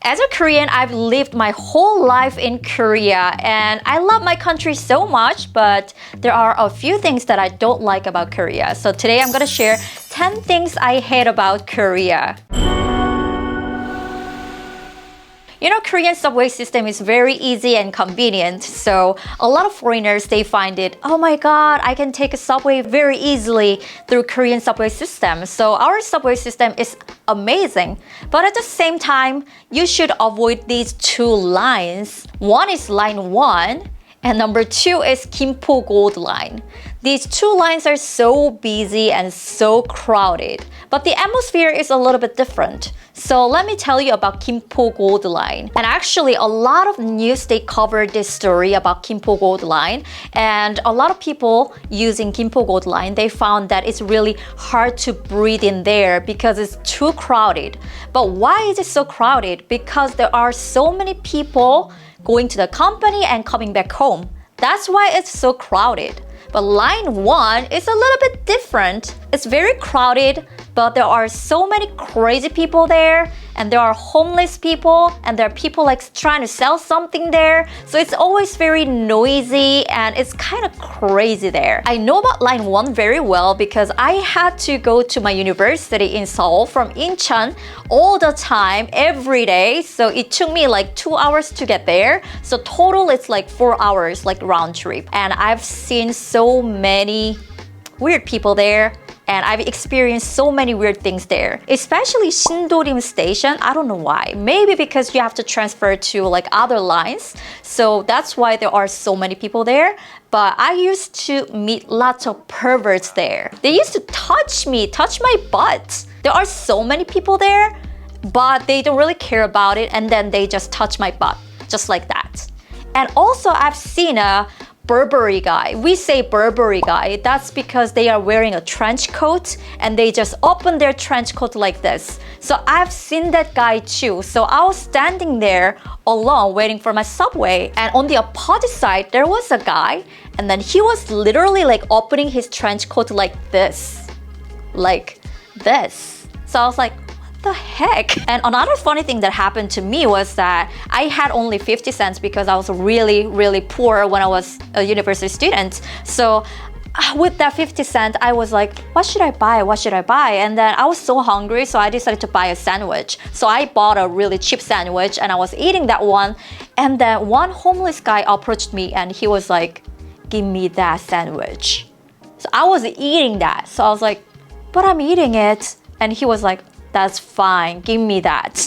As a Korean, I've lived my whole life in Korea and I love my country so much, but there are a few things that I don't like about Korea. So today I'm gonna share 10 things I hate about Korea. You know, Korean subway system is very easy and convenient. So a lot of foreigners, they find it, oh my God, I can take a subway very easily through Korean subway system. So our subway system is amazing. But at the same time, you should avoid these two lines. One is line 1 and number 2 is Gimpo Gold Line. These two lines are so busy and so crowded, but the atmosphere is a little bit different. So let me tell you about Gimpo Gold Line. And actually, a lot of news, they covered this story about Gimpo Gold Line. And a lot of people using Gimpo Gold Line, they found that it's really hard to breathe in there because it's too crowded. But why is it so crowded? Because there are so many people going to the company and coming back home. That's why it's so crowded. But line 1 is a little bit different. It's very crowded, but there are so many crazy people there, and there are homeless people, and there are people like trying to sell something there. So it's always very noisy and it's kind of crazy there. I know about line 1 very well because I had to go to my university in Seoul from Incheon all the time, every day. So it took me like 2 hours to get there. So total it's like 4 hours, like round trip. And I've seen so many weird people there. And I've experienced so many weird things there, especially Sindorim station. I don't know why. Maybe because you have to transfer to like other lines. So that's why there are so many people there. But I used to meet lots of perverts there. They used to touch me, touch my butt. There are so many people there, but they don't really care about it. And then they just touch my butt, just like that. And also I've seen a Burberry guy. We say Burberry guy. That's because they are wearing a trench coat and they just open their trench coat like this. So I've seen that guy too. So I was standing there alone waiting for my subway, and on the opposite side there was a guy, and then he was literally like opening his trench coat like this. Like this. So I was like, the heck? And another funny thing that happened to me was that I had only 50 cents because I was really poor when I was a university student. So with that 50 cents, I was like, what should I buy? What should I buy? And then I was so hungry, so I decided to buy a sandwich. So I bought a really cheap sandwich and I was eating that one. And then one homeless guy approached me and he was like, give me that sandwich. So I was eating that. So I was like, but I'm eating it. And he was like, that's fine, give me that.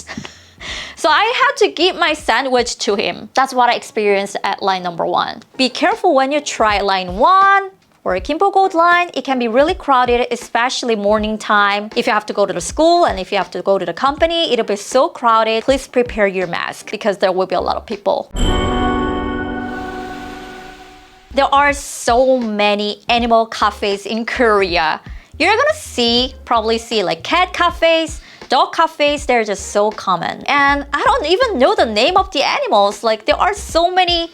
So I had to give my sandwich to him. That's what I experienced at line number 1. Be careful when you try line 1 or Gimpo Gold Line. It can be really crowded, especially morning time. If you have to go to the school and if you have to go to the company, it'll be so crowded. Please prepare your mask because there will be a lot of people. There are so many animal cafes in Korea. You're gonna probably see like cat cafes, dog cafes. They're just so common. And I don't even know the name of the animals. Like there are so many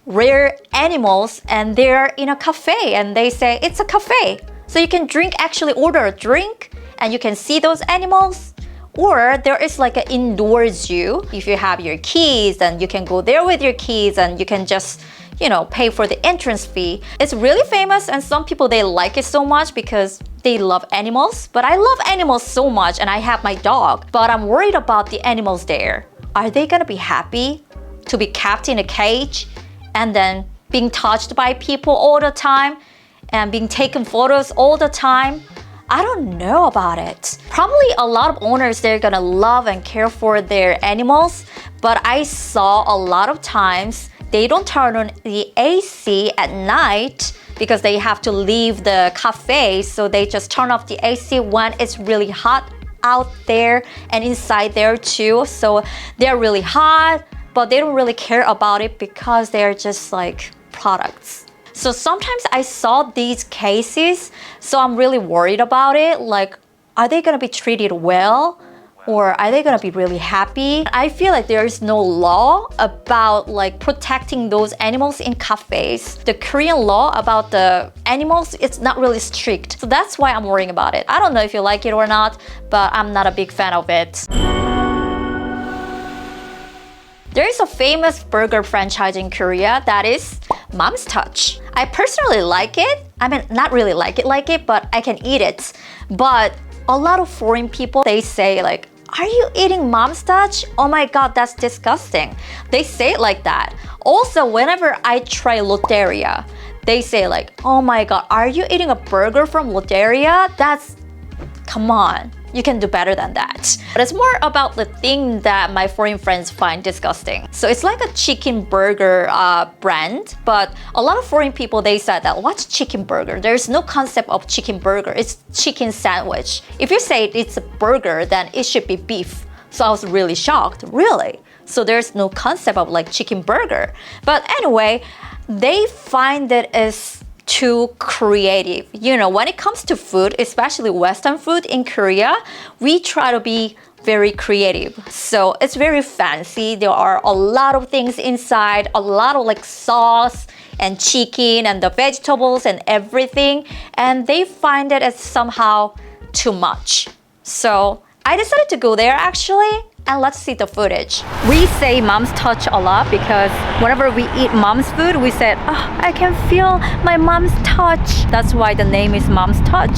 rare animals and they're in a cafe and they say it's a cafe. So you can actually order a drink and you can see those animals. Or there is like an indoor zoo. If you have your keys, then you can go there with your keys and you can just, you know, pay for the entrance fee. It's really famous and some people, they like it so much because they love animals. But I love animals so much and I have my dog. But I'm worried about the animals there. Are they gonna be happy to be kept in a cage and then being touched by people all the time and being taken photos all the time? I don't know about it. Probably a lot of owners, they're gonna love and care for their animals, but I saw a lot of times they don't turn on the AC at night because they have to leave the cafe, so they just turn off the AC when it's really hot out there and inside there too. So they're really hot, but they don't really care about it because they're just like products. So sometimes I saw these cases, so I'm really worried about it. Like, are they gonna be treated well? Or are they gonna be really happy? I feel like there is no law about like protecting those animals in cafes. The Korean law about the animals, it's not really strict. So that's why I'm worrying about it. I don't know if you like it or not, but I'm not a big fan of it. There is a famous burger franchise in Korea that is Mom's Touch. I personally like it. I mean, not really like it, but I can eat it. But a lot of foreign people, they say like, are you eating Mom's Touch? Oh my God, that's disgusting. They say it like that. Also, whenever I try Loteria, they say like, oh my God, are you eating a burger from Loteria? Come on, you can do better than that. But it's more about the thing that my foreign friends find disgusting. So it's like a chicken burger brand, but a lot of foreign people, they said that, what's chicken burger? There's no concept of chicken burger, it's chicken sandwich. If you say it's a burger, then it should be beef. So I was really shocked, really? So there's no concept of like chicken burger. But anyway, they find it as too creative. You know, when it comes to food, especially Western food in Korea, we try to be very creative. So it's very fancy. There are a lot of things inside, a lot of like sauce and chicken and the vegetables and everything. And they find it as somehow too much. So I decided to go there actually. And let's see the footage. We say Mom's Touch a lot because whenever we eat Mom's food, we said, oh, I can feel my Mom's touch. That's why the name is Mom's Touch.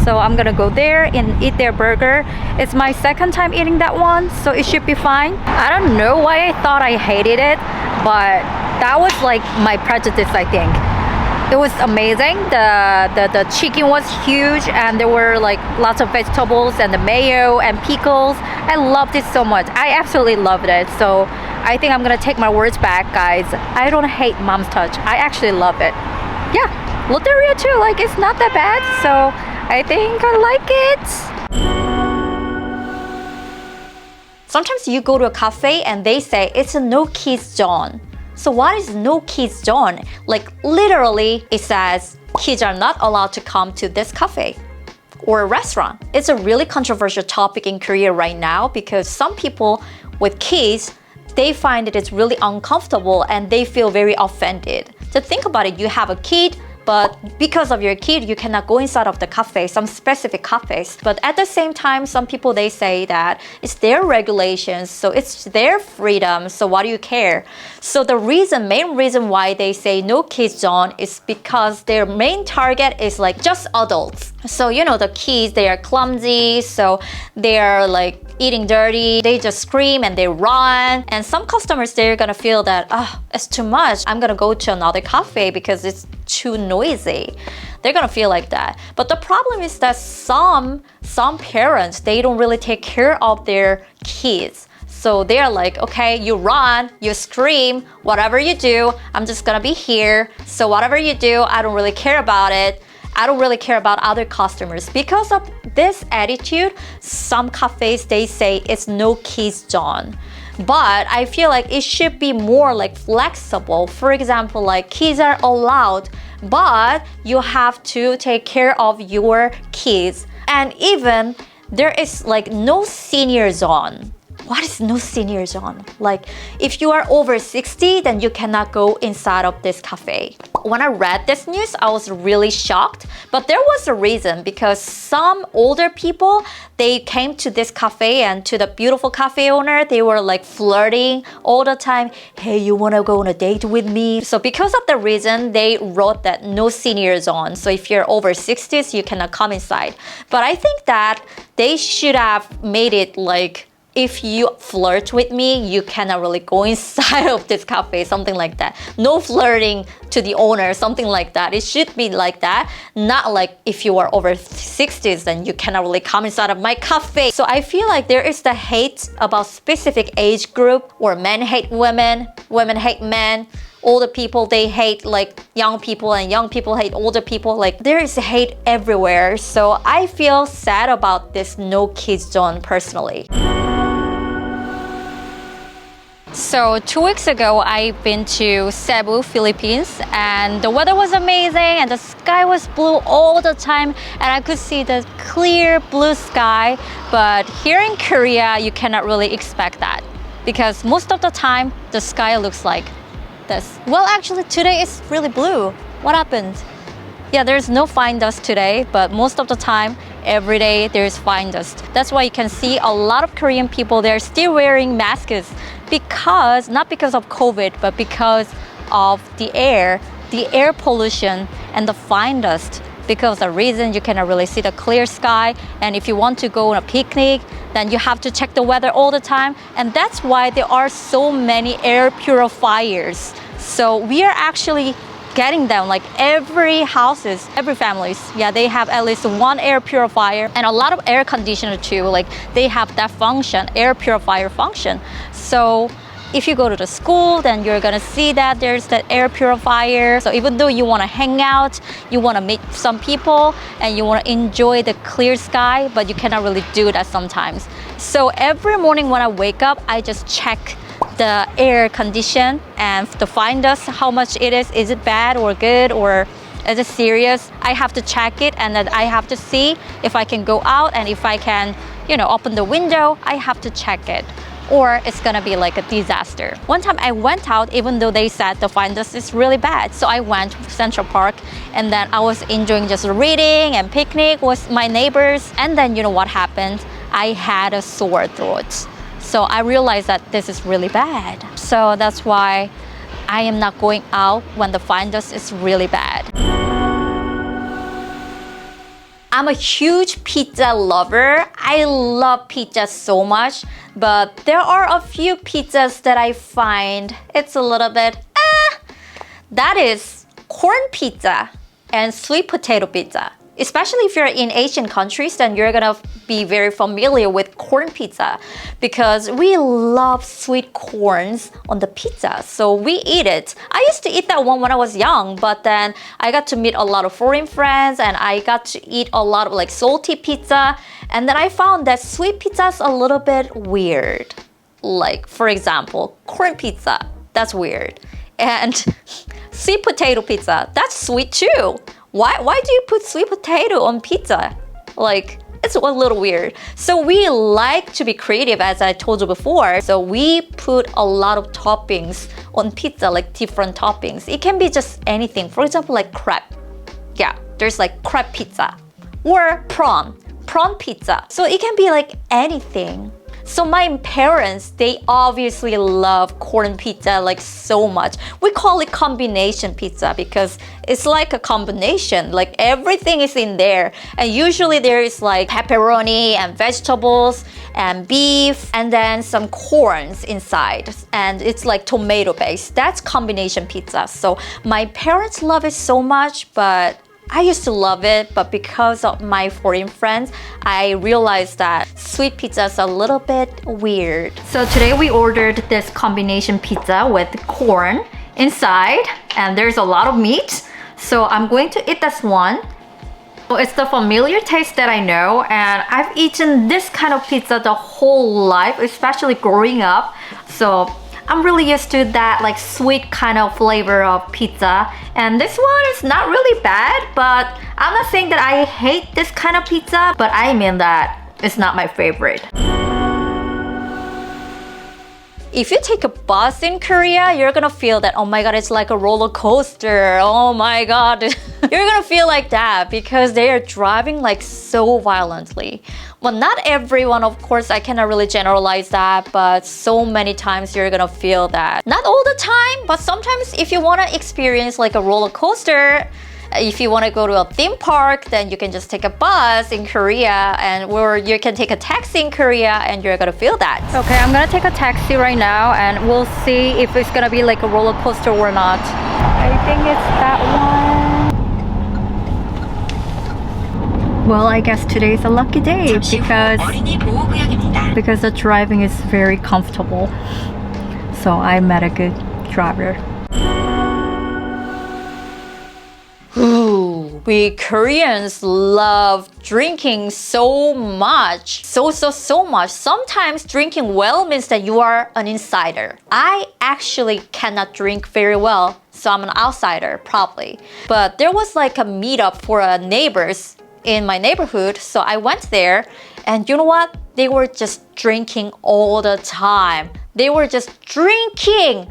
So I'm gonna go there and eat their burger. It's my second time eating that one, so it should be fine. I don't know why I thought I hated it, but that was like my prejudice, I think. It was amazing. The chicken was huge and there were like lots of vegetables and the mayo and pickles. I loved it so much. I absolutely loved it. So I think I'm gonna take my words back, guys. I don't hate Mom's Touch. I actually love it. Yeah, Loteria too. Like it's not that bad. So I think I like it. Sometimes you go to a cafe and they say it's a no kids zone. So what is no kids zone? Like literally it says kids are not allowed to come to this cafe or a restaurant. It's a really controversial topic in Korea right now because some people with kids, they find it's really uncomfortable and they feel very offended. So think about it, you have a kid, but because of your kid, you cannot go inside of the cafe, some specific cafes. But at the same time, some people, they say that it's their regulations, so it's their freedom, so what do you care? So the main reason why they say no kids zone is because their main target is like just adults. So you know, the kids, they are clumsy, so they are like eating dirty, they just scream and they run. And some customers, they're gonna feel that, oh, it's too much. I'm gonna go to another cafe because it's too noisy. They're gonna feel like that. But the problem is that some parents, they don't really take care of their kids. So they're like, okay, you run, you scream, whatever you do, I'm just gonna be here. So whatever you do, I don't really care about it. I don't really care about other customers. Because of this attitude, some cafes, they say it's no kids zone. But I feel like it should be more like flexible. For example, like kids are allowed, but you have to take care of your kids. And even there is like no senior zone. What is no senior zone? Like if you are over 60, then you cannot go inside of this cafe. When I read this news, I was really shocked, but there was a reason because some older people, they came to this cafe and to the beautiful cafe owner, they were like flirting all the time. Hey, you wanna go on a date with me? So because of the reason, they wrote that no senior zone. So if you're over 60s, you cannot come inside. But I think that they should have made it like, if you flirt with me, you cannot really go inside of this cafe, something like that. No flirting to the owner, something like that. It should be like that. Not like if you are over 60s, then you cannot really come inside of my cafe. So I feel like there is the hate about specific age group, or men hate women, women hate men. Older people, they hate like young people, and young people hate older people. Like there is hate everywhere. So I feel sad about this no kids zone personally. So 2 weeks ago, I've been to Cebu, Philippines, and the weather was amazing and the sky was blue all the time and I could see the clear blue sky. But here in Korea, you cannot really expect that because most of the time, the sky looks like this. Well, actually, today is really blue. What happened? Yeah, there's no fine dust today, but most of the time, every day there's fine dust. That's why you can see a lot of Korean people, they're still wearing masks because, not because of COVID, but because of the air pollution and the fine dust. Because the reason you cannot really see the clear sky, and if you want to go on a picnic, then you have to check the weather all the time, and that's why there are so many air purifiers. So we are actually getting them, like every houses, every families, yeah, they have at least one air purifier, and a lot of air conditioner too, like they have that function, air purifier function. So if you go to the school, then you're gonna see that there's that air purifier. So even though you wanna hang out, you wanna meet some people, and you wanna enjoy the clear sky, but you cannot really do that sometimes. So every morning when I wake up, I just check the air condition and to find us how much it is it bad or good, or is it serious? I have to check it, and then I have to see if I can go out, and if I can, open the window, I have to check it, or it's gonna be like a disaster. One time I went out, even though they said the fine dust is really bad. So I went to Central Park, and then I was enjoying just reading and picnic with my neighbors. And then you know what happened? I had a sore throat. So I realized that this is really bad. So that's why I am not going out when the fine dust is really bad. I'm a huge pizza lover. I love pizza so much, but there are a few pizzas that I find it's a little bit That is corn pizza and sweet potato pizza. Especially if you're in Asian countries, then you're gonna be very familiar with corn pizza, because we love sweet corns on the pizza, so we eat it. I used to eat that one when I was young, but then I got to meet a lot of foreign friends, and I got to eat a lot of like salty pizza, and then I found that sweet pizza is a little bit weird. Like, for example, corn pizza, that's weird. And sweet potato pizza, that's sweet too. Why do you put sweet potato on pizza? Like, it's a little weird. So we like to be creative, as I told you before. So we put a lot of toppings on pizza, like different toppings. It can be just anything. For example, like crepe. Yeah, there's like crepe pizza. Or prawn pizza. So it can be like anything. So my parents, they obviously love corn pizza like so much. We call it combination pizza because it's like a combination, like everything is in there. And usually there is like pepperoni and vegetables and beef and then some corns inside. And it's like tomato based. That's combination pizza. So my parents love it so much, but I used to love it, but because of my foreign friends, I realized that sweet pizza is a little bit weird. So today we ordered this combination pizza with corn inside, and there's a lot of meat. So I'm going to eat this one. Well, it's the familiar taste that I know, and I've eaten this kind of pizza the whole life, especially growing up. So I'm really used to that like sweet kind of flavor of pizza. And this one is not really bad, but I'm not saying that I hate this kind of pizza, but I mean that it's not my favorite. If you take a bus in Korea, you're gonna feel that, oh my god, it's like a roller coaster. Oh my god. You're gonna feel like that because they are driving like so violently. Well, not everyone, of course, I cannot really generalize that, but so many times you're gonna feel that. Not all the time, but sometimes if you wanna experience like a roller coaster, if you want to go to a theme park, then you can just take a bus in Korea, or you can take a taxi in Korea, and you're gonna feel that. Okay, I'm gonna take a taxi right now, and we'll see if it's gonna be like a roller coaster or not. I think it's that one. Well, I guess today's a lucky day because the driving is very comfortable. So I met a good driver. Ooh, we Koreans love drinking so much. So much. Sometimes drinking well means that you are an insider. I actually cannot drink very well, so I'm an outsider, probably. But there was like a meetup for neighbors in my neighborhood, so I went there, and you know what? They were just drinking all the time. They were just drinking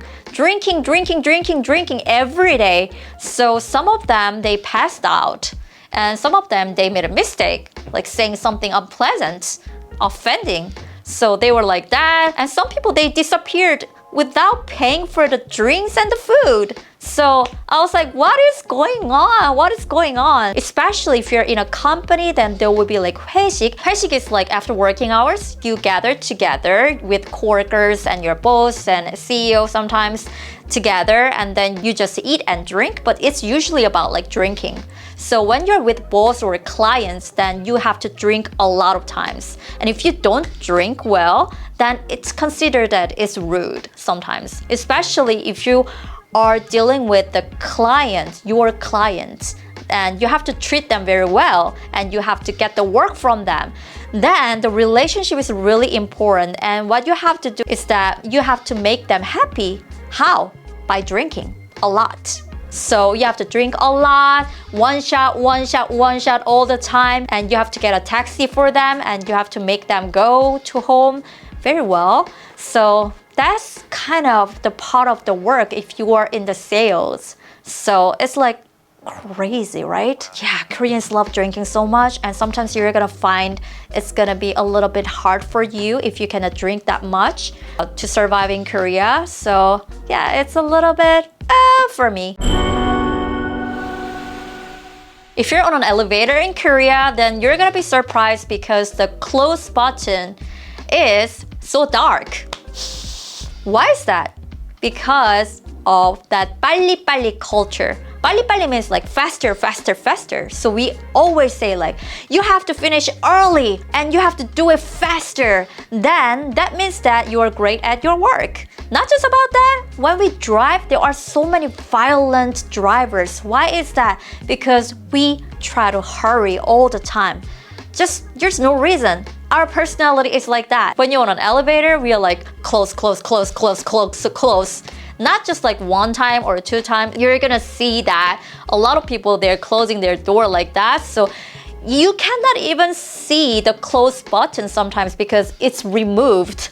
every day. So some of them, they passed out. And some of them, they made a mistake, like saying something unpleasant, offending. So they were like that. And some people, they disappeared without paying for the drinks and the food. So I was like, what is going on? What is going on? Especially if you're in a company, then there will be like 회식. 회식 is like after working hours, you gather together with coworkers and your boss and CEO sometimes together, and then you just eat and drink, but it's usually about like drinking. So when you're with boss or clients, then you have to drink a lot of times. And if you don't drink well, then it's considered that it's rude sometimes, especially if you are dealing with the client, your client, and you have to treat them very well and you have to get the work from them. Then the relationship is really important, and what you have to do is that you have to make them happy. How? By drinking a lot. So you have to drink a lot, one shot all the time, and you have to get a taxi for them and you have to make them go to home very well. So that's kind of the part of the work if you are in the sales. So it's like crazy, right? Yeah, Koreans love drinking so much, and sometimes you're gonna find it's gonna be a little bit hard for you if you cannot drink that much to survive in Korea. So yeah, it's a little bit for me. If you're on an elevator in Korea, then you're gonna be surprised because the close button is so dark. Why is that? Because of that 빨리빨리 culture. 빨리빨리 means like faster, faster, faster. So we always say like, you have to finish early and you have to do it faster. Then that means that you are great at your work. Not just about that, when we drive, there are so many violent drivers. Why is that? Because we try to hurry all the time. There's no reason. Our personality is like that. When you're on an elevator, we are like close. Not just like one time or two times. You're gonna see that a lot of people, they're closing their door like that. So you cannot even see the close button sometimes because it's removed.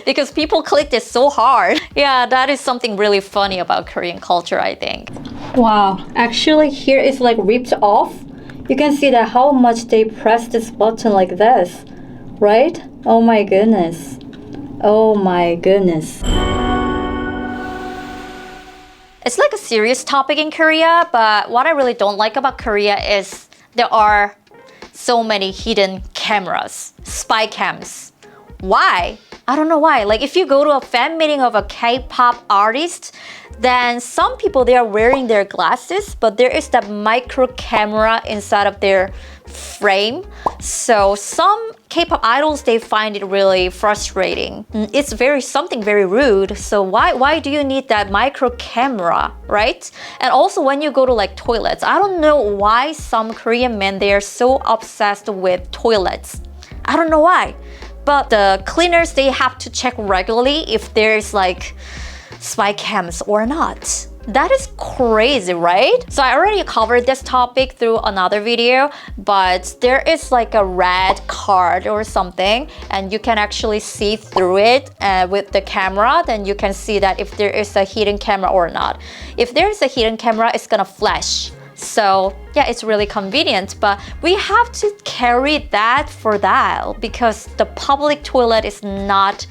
Because people clicked it so hard. Yeah, that is something really funny about Korean culture, I think. Wow, actually here it's like ripped off. You can see that how much they press this button like this, right? Oh my goodness. Oh my goodness. It's like a serious topic in Korea, but what I really don't like about Korea is there are so many hidden cameras, spy cams. Why? I don't know why. Like if you go to a fan meeting of a K-pop artist, then some people, they are wearing their glasses, but there is that micro camera inside of their frame. So some K-pop idols, they find it really frustrating. It's something very rude. So why do you need that micro camera, right? And also when you go to like toilets, I don't know why some Korean men, they are so obsessed with toilets. I don't know why. But the cleaners, they have to check regularly if there's like spy cams or not. That is crazy, right? So I already covered this topic through another video, but there is like a red card or something, and you can actually see through it with the camera. Then you can see that if there is a hidden camera or not. If there is a hidden camera, it's gonna flash. So yeah, it's really convenient, but we have to carry that for that because the public toilet is not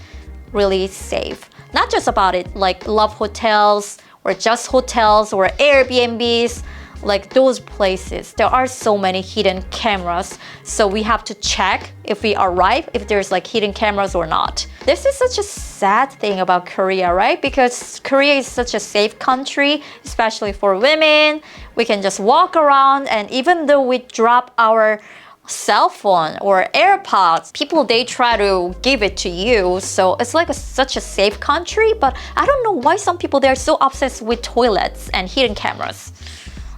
really safe. Not just about it, like love hotels or just hotels or Airbnbs, like those places. There are so many hidden cameras, so we have to check if we arrive, if there's like hidden cameras or not. This is such a sad thing about Korea, right? Because Korea is such a safe country, especially for women. We can just walk around, and even though we drop our cell phone or AirPods, people, they try to give it to you. So it's like such a safe country, but I don't know why some people, they're so obsessed with toilets and hidden cameras.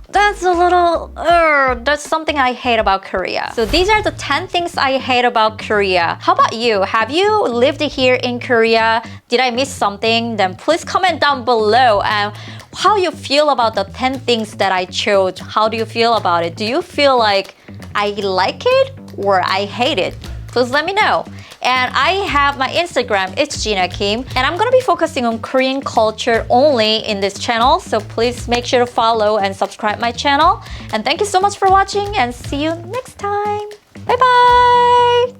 That's a little, that's something I hate about Korea. So these are the 10 things I hate about Korea. How about you? Have you lived here in Korea? Did I miss something? Then please comment down below and how you feel about the 10 things that I chose. How do you feel about it? Do you feel like I like it or I hate it? Please let me know. And I have my Instagram, it's Jina Kim, and I'm gonna be focusing on Korean culture only in this channel, so please make sure to follow and subscribe my channel. And thank you so much for watching, and see you next time. Bye bye!